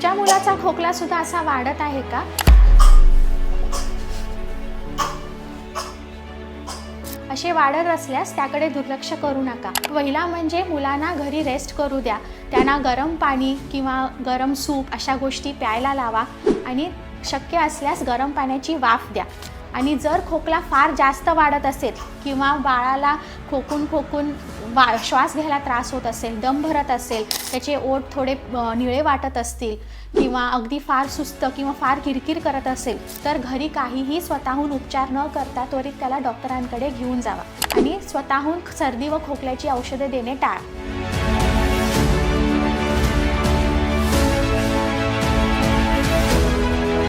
तुमच्या मुलाचा खोकला सुद्धा असा वाढत आहे का? असे वाढत असल्यास त्याकडे दुर्लक्ष करू नका. पहिला म्हणजे मुलांना घरी रेस्ट करू द्या. त्यांना गरम पाणी किंवा गरम सूप अशा गोष्टी प्यायला लावा आणि शक्य असल्यास गरम पाण्याची वाफ द्या. आणि जर खोकला फार जास्त वाढत असेल किंवा बाळाला खोकून श्वास घ्यायला त्रास होत असेल, दम भरत असेल, त्याचे ओठ थोडे निळे वाटत असतील किंवा अगदी फार सुस्त किंवा फार किरकिर करत असेल तर घरी काहीही स्वतःहून उपचार न करता त्वरित त्याला डॉक्टरांकडे घेऊन जावा आणि स्वतःहून सर्दी व खोकल्याची औषधे देणे टाळा.